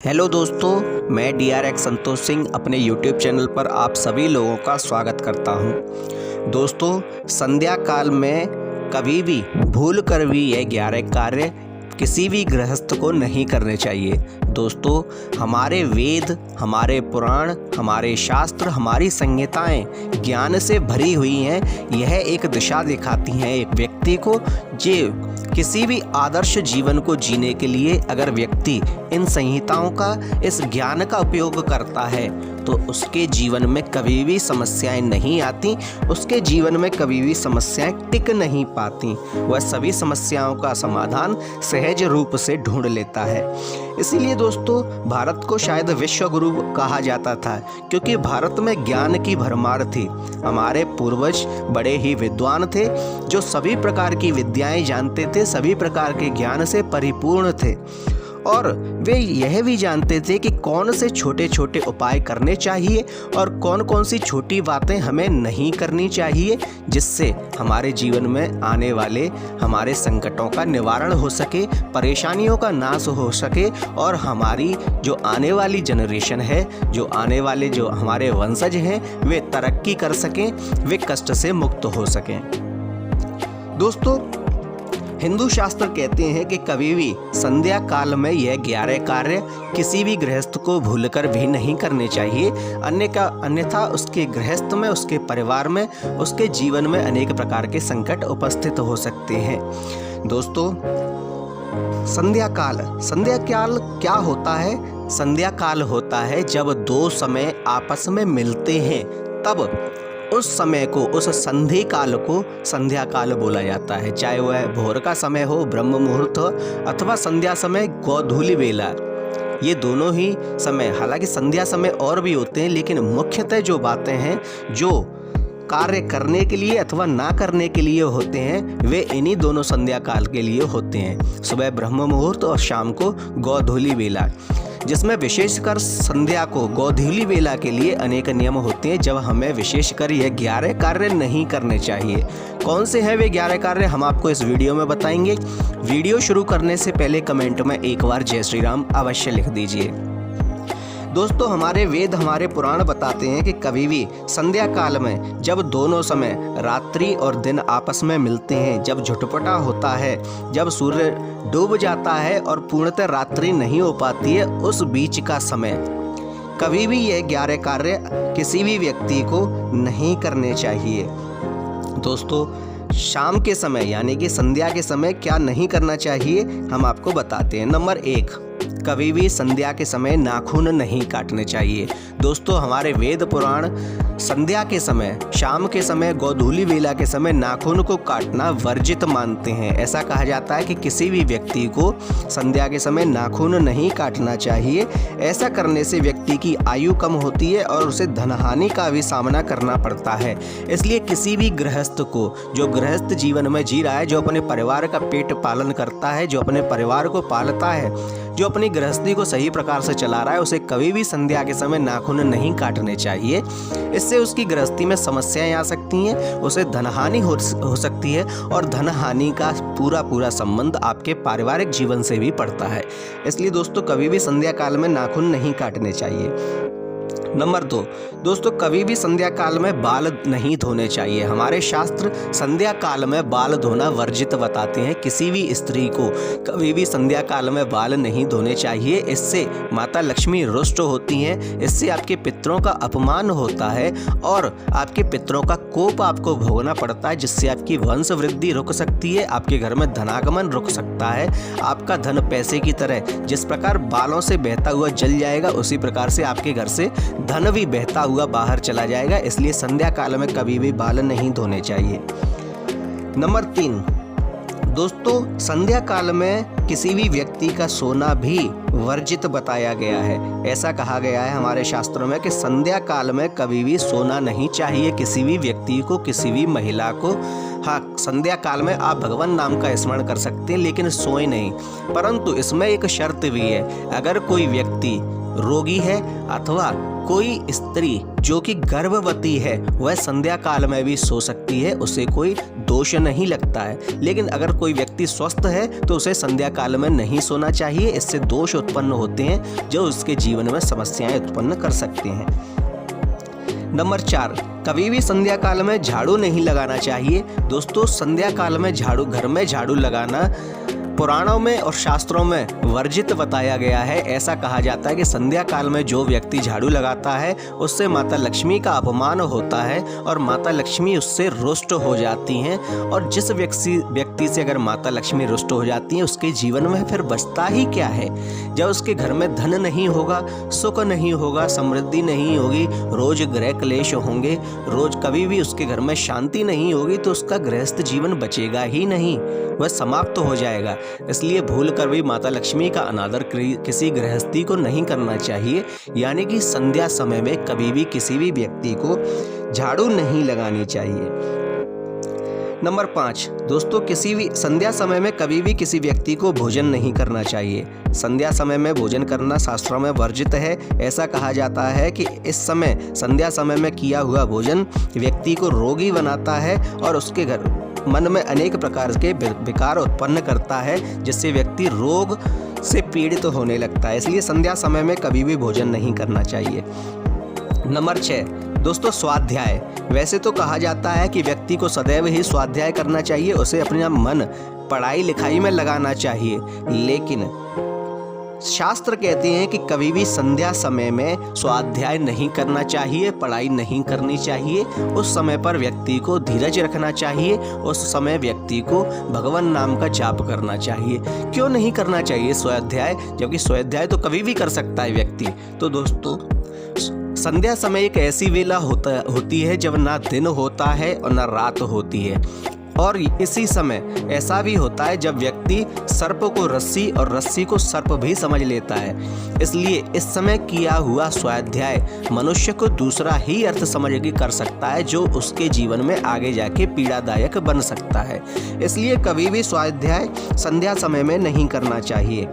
Hello दोस्तों, मैं DRX Santosh Singh अपने YouTube चैनल पर आप सभी लोगों का स्वागत करता हूं। दोस्तों, संध्या काल में कभी भी भूल कर भी यह 11 कार्य किसी भी गृहस्थ को नहीं करने चाहिए। दोस्तों, हमारे वेद, हमारे पुराण, हमारे शास्त्र, हमारी संहिताएं ज्ञान से भरी हुई हैं। यह एक दिशा दिखाती हैं एक व्यक्ति को, जो किसी भी आदर्श जीवन को जीने के लिए अगर व्यक्ति इन संहिताओं का, इस ज्ञान का उपयोग करता है तो उसके जीवन में कभी भी समस्याएं नहीं आती, उसके जीवन में कभी भी समस्याएं टिक नहीं पाती। वह सभी समस्याओं का समाधान सहज रूप से ढूंढ लेता है। इसीलिए दोस्तों, भारत को शायद विश्व गुरु कहा जाता था, क्योंकि भारत में ज्ञान की भरमार थी। हमारे पूर्वज बड़े ही विद्वान थे, जो सभी प्रकार की विद्याएं जानते थे, सभी प्रकार के ज्ञान से परिपूर्ण थे, और वे यह भी जानते थे कि कौन से छोटे छोटे उपाय करने चाहिए और कौन कौन सी छोटी बातें हमें नहीं करनी चाहिए, जिससे हमारे जीवन में आने वाले हमारे संकटों का निवारण हो सके, परेशानियों का नाश हो सके, और हमारी जो आने वाली जनरेशन है, जो आने वाले जो हमारे वंशज हैं, वे तरक्की कर सकें, वे कष्ट से मुक्त हो सकें। दोस्तों, हिंदू शास्त्र कहते हैं कि कभी भी संध्या काल में यह 11 कार्य किसी भी गृहस्थ को भूलकर भी नहीं करने चाहिए, अन्यथा उसके गृहस्थ में, उसके परिवार में, उसके जीवन में अनेक प्रकार के संकट उपस्थित हो सकते हैं। दोस्तों, संध्या काल क्या होता है? संध्या काल होता है जब दो समय आपस में मिलते हैं, तब उस समय को, उस संधि काल को संध्या काल बोला जाता है। चाहे वह भोर का समय हो, ब्रह्म मुहूर्त हो, अथवा संध्या समय, गोधूलि बेला, ये दोनों ही समय, हालांकि संध्या समय और भी होते हैं, लेकिन मुख्यतः जो बातें हैं, जो कार्य करने के लिए अथवा ना करने के लिए होते हैं, वे इन्हीं दोनों संध्या काल के लिए होते हैं। सुबह ब्रह्म मुहूर्त और शाम को गोधूलि बेला, जिसमें विशेषकर संध्या को, गोधूलि बेला के लिए अनेक नियम होते हैं, जब हमें विशेषकर यह 11 कार्य नहीं करने चाहिए। कौन से हैं वे 11 कार्य, हम आपको इस वीडियो में बताएंगे। वीडियो शुरू करने से पहले कमेंट में एक बार जय श्री राम अवश्य लिख दीजिए। दोस्तों, हमारे वेद, हमारे पुराण बताते हैं कि कभी भी संध्या काल में, जब दोनों समय, रात्रि और दिन आपस में मिलते हैं, जब झुटपटा होता है, जब सूर्य डूब जाता है और पूर्णतः रात्रि नहीं हो पाती है, उस बीच का समय कभी भी यह 11 कार्य किसी भी व्यक्ति को नहीं करने चाहिए। दोस्तों, शाम के समय यानी कि संध्या के समय क्या नहीं करना चाहिए, हम आपको बताते हैं। नंबर 1, कभी भी संध्या के समय नाखून नहीं काटने चाहिए। दोस्तों, हमारे वेद पुराण संध्या के समय, शाम के समय, गोधूलि बेला के समय नाखून को काटना वर्जित मानते हैं। ऐसा कहा जाता है कि किसी भी व्यक्ति को संध्या के समय नाखून नहीं काटना चाहिए। ऐसा करने से व्यक्ति की आयु कम होती है और उसे धनहानि का भी सामना करना पड़ता है। इसलिए किसी भी गृहस्थ को, जो गृहस्थ जीवन में जी रहा है, जो अपने परिवार का पेट पालन करता है, जो अपने परिवार को पालता है, जो अपनी गृहस्थी को सही प्रकार से चला रहा है, उसे कभी भी संध्या के समय नाखून नहीं काटने चाहिए। इससे उसकी गृहस्थी में समस्याएं आ सकती हैं, उसे धनहानि हो सकती है, और धनहानि का पूरा संबंध आपके पारिवारिक जीवन से भी पड़ता है। इसलिए दोस्तों, कभी भी संध्या काल में नाखून नहीं काटने चाहिए। नंबर 2, दोस्तों, कभी भी संध्या काल में बाल नहीं धोने चाहिए। हमारे शास्त्र संध्या काल में बाल धोना वर्जित बताते हैं। किसी भी स्त्री को कभी भी संध्या काल में बाल नहीं धोने चाहिए। इससे माता लक्ष्मी रुष्ट होती हैं, इससे आपके पितरों का अपमान होता है और आपके पितरों का कोप आपको भोगना पड़ता है, जिससे आपकी वंश वृद्धि रुक सकती है, आपके घर में धनागमन रुक सकता है। आपका धन पैसे की तरह जिस प्रकार बालों से बहता हुआ जल जाएगा, उसी प्रकार से आपके घर से धन भी बहता हुआ बाहर चला जाएगा। इसलिए संध्या काल में कभी भी बाल नहीं धोने चाहिए। नंबर 3, दोस्तों, संध्या काल में किसी भी व्यक्ति का सोना भी वर्जित बताया गया है। ऐसा कहा गया है हमारे शास्त्रों में कि संध्या काल में कभी भी सोना नहीं चाहिए किसी भी व्यक्ति को, किसी भी महिला को। हाँ, संध्या काल में आप भगवान नाम का स्मरण कर सकते हैं, लेकिन सोए नहीं। परंतु इसमें एक शर्त भी है, अगर कोई व्यक्ति रोगी है अथवा कोई स्त्री जो कि गर्भवती है वह संध्या काल में भी सो सकती है, उसे कोई दोष नहीं लगता है। लेकिन अगर कोई व्यक्ति स्वस्थ है तो उसे संध्या काल में नहीं सोना चाहिए, इससे दोष उत्पन्न होते हैं जो उसके जीवन में समस्याएं उत्पन्न कर सकते हैं। नंबर 4, कभी भी संध्या काल में झाड़ू नहीं लगाना चाहिए। दोस्तों, संध्या काल में घर में झाड़ू लगाना पुराणों में और शास्त्रों में वर्जित बताया गया है। ऐसा कहा जाता है कि संध्या काल में जो व्यक्ति झाड़ू लगाता है उससे माता लक्ष्मी का अपमान होता है और माता लक्ष्मी उससे रुष्ट हो जाती हैं। और जिस व्यक्ति से अगर माता लक्ष्मी रुष्ट हो जाती हैं उसके जीवन में फिर बचता ही क्या है। जब उसके घर में धन नहीं होगा, सुख नहीं होगा, समृद्धि नहीं होगी, रोज गृह क्लेश होंगे, रोज कभी भी उसके घर में शांति नहीं होगी, तो उसका गृहस्थ जीवन बचेगा ही नहीं, वह समाप्त हो जाएगा। इसलिए भूल कर भी माता लक्ष्मी का अनादर किसी गृहस्थी को नहीं करना चाहिए। यानी कि संध्या समय में कभी भी किसी भी व्यक्ति को झाड़ू नहीं लगानी चाहिए। नंबर 5, दोस्तों, किसी भी संध्या समय में कभी भी किसी व्यक्ति को भोजन नहीं करना चाहिए। संध्या समय में भोजन करना शास्त्रों में वर्जित है। ऐसा कहा जाता है कि इस समय संध्या समय में किया हुआ भोजन व्यक्ति को रोगी बनाता है और उसके मन में अनेक प्रकार के विकार उत्पन्न करता है, जिससे व्यक्ति रोग से पीड़ित होने लगता है। इसलिए संध्या समय में कभी भी भोजन नहीं करना चाहिए। नंबर 6, दोस्तों, स्वाध्याय। वैसे तो कहा जाता है कि व्यक्ति को सदैव ही स्वाध्याय करना चाहिए, उसे अपना मन पढ़ाई लिखाई में लगाना चाहिए। लेकिन शास्त्र कहते हैं कि कभी भी संध्या समय में स्वाध्याय नहीं करना चाहिए, पढ़ाई नहीं करनी चाहिए। उस समय पर व्यक्ति को धीरज रखना चाहिए, उस समय व्यक्ति को भगवान नाम का जाप करना चाहिए। क्यों नहीं करना चाहिए स्वाध्याय, जबकि स्वाध्याय तो कभी भी कर सकता है व्यक्ति। तो दोस्तों, संध्या समय एक ऐसी वेला होती है जब ना दिन होता है और ना रात होती है। और इसी समय ऐसा भी होता है जब व्यक्ति सर्प को रस्सी और रस्सी को सर्प भी समझ लेता है। इसलिए इस समय किया हुआ स्वाध्याय मनुष्य को दूसरा ही अर्थ समझ के कर सकता है, जो उसके जीवन में आगे जाके पीड़ादायक बन सकता है। इसलिए कभी भी स्वाध्याय संध्या समय में नहीं करना चाहिए।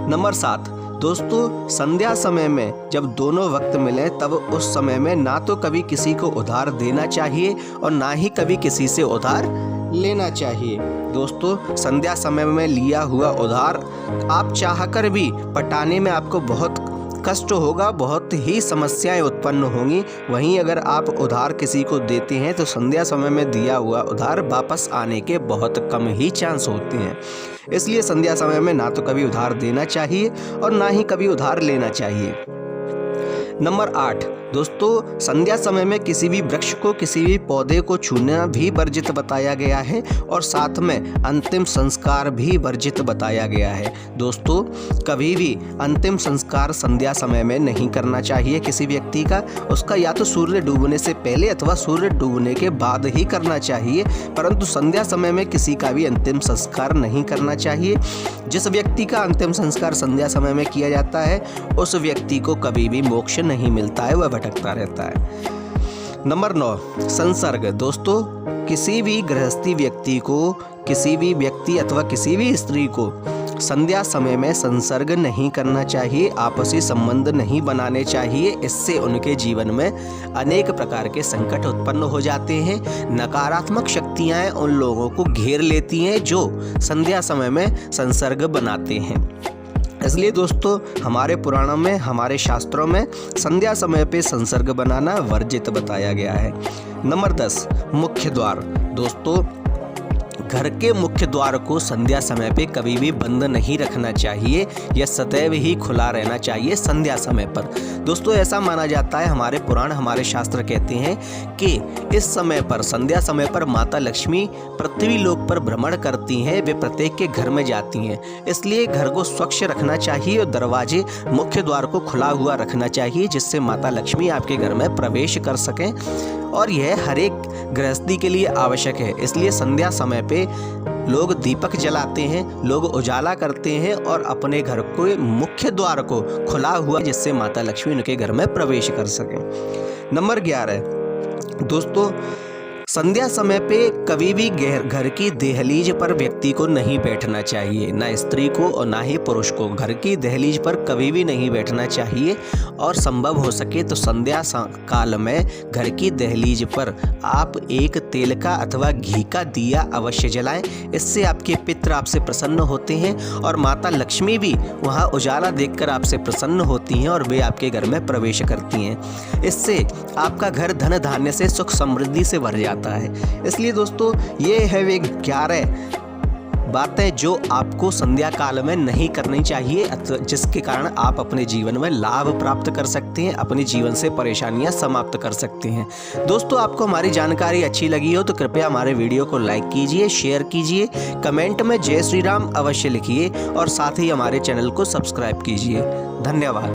नंबर 7, दोस्तों, संध्या समय में जब दोनों वक्त मिले तब उस समय में ना तो कभी किसी को उधार देना चाहिए और ना ही कभी किसी से उधार लेना चाहिए। दोस्तों, संध्या समय में लिया हुआ उधार आप चाहकर भी पटाने में आपको बहुत कष्ट होगा, बहुत ही समस्याएं उत्पन्न होंगी। वहीं अगर आप उधार किसी को देते हैं तो संध्या समय में दिया हुआ उधार वापस आने के बहुत कम ही चांस होते हैं। इसलिए संध्या समय में ना तो कभी उधार देना चाहिए और ना ही कभी उधार लेना चाहिए। नंबर 8, दोस्तों, संध्या समय में किसी भी वृक्ष को, किसी भी पौधे को छूना भी वर्जित बताया गया है और साथ में अंतिम संस्कार भी वर्जित बताया गया है। दोस्तों, कभी भी अंतिम संस्कार संध्या समय में नहीं करना चाहिए किसी व्यक्ति का। उसका या तो सूर्य डूबने से पहले अथवा सूर्य डूबने के बाद ही करना चाहिए, परंतु संध्या समय में किसी का भी अंतिम संस्कार नहीं करना चाहिए। जिस व्यक्ति का अंतिम संस्कार संध्या समय में किया जाता है उस व्यक्ति को कभी भी मोक्ष नहीं मिलता है, वह भटकता रहता है। नंबर 9, संसर्ग। दोस्तों, किसी भी गृहस्थी व्यक्ति को, किसी भी व्यक्ति अथवा किसी भी स्त्री को संध्या समय में संसर्ग नहीं करना चाहिए, आपसी संबंध नहीं बनाने चाहिए। इससे उनके जीवन में अनेक प्रकार के संकट उत्पन्न हो जाते हैं। नकारात्मक शक्तियां उन लोगों को घेर लेती हैं जो संध्या समय में संसर्ग बनाते हैं। इसलिए दोस्तों, हमारे पुराणों में, हमारे शास्त्रों में संध्या समय पे संसर्ग बनाना वर्जित बताया गया है। नंबर 10, मुख्य द्वार। दोस्तों, घर के मुख्य द्वार को संध्या समय पे कभी भी बंद नहीं रखना चाहिए, यह सदैव ही खुला रहना चाहिए संध्या समय पर। दोस्तों, ऐसा माना जाता है, हमारे पुराण, हमारे शास्त्र कहते हैं कि इस समय पर, संध्या समय पर माता लक्ष्मी पृथ्वी लोक पर भ्रमण करती हैं, वे प्रत्येक के घर में जाती हैं। इसलिए घर को स्वच्छ रखना चाहिए और दरवाजे, मुख्य द्वार को खुला हुआ रखना चाहिए, जिससे माता लक्ष्मी आपके घर में प्रवेश कर सकें। और यह हर एक गृहस्थी के लिए आवश्यक है। इसलिए संध्या समय पे लोग दीपक जलाते हैं, लोग उजाला करते हैं और अपने घर को, मुख्य द्वार को खुला हुआ, जिससे माता लक्ष्मी उनके घर में प्रवेश कर सकें। नंबर 11, दोस्तों, संध्या समय पे कभी भी घर की दहलीज पर व्यक्ति को नहीं बैठना चाहिए, ना स्त्री को और ना ही पुरुष को। घर की दहलीज पर कभी भी नहीं बैठना चाहिए और संभव हो सके तो संध्या काल में घर की दहलीज पर आप एक तेल का अथवा घी का दिया अवश्य जलाएं। इससे आपके पितृ आपसे प्रसन्न होते हैं और माता लक्ष्मी भी वहां उजाला देखकर आपसे प्रसन्न होती हैं और वे आपके घर में प्रवेश करती हैं। इससे आपका घर धन धान्य से सुख समृद्धि से भर जाता है। इसलिए दोस्तों ये है वे 11 बातें जो आपको संध्या काल में नहीं करनी चाहिए, जिसके कारण आप अपने जीवन में लाभ प्राप्त कर सकते हैं, अपने जीवन से परेशानियां समाप्त कर सकते हैं। दोस्तों आपको हमारी जानकारी अच्छी लगी हो तो कृपया हमारे वीडियो को लाइक कीजिए, शेयर कीजिए, कमेंट में जय श्री राम अवश्य लिखिए और साथ ही हमारे चैनल को सब्सक्राइब कीजिए। धन्यवाद।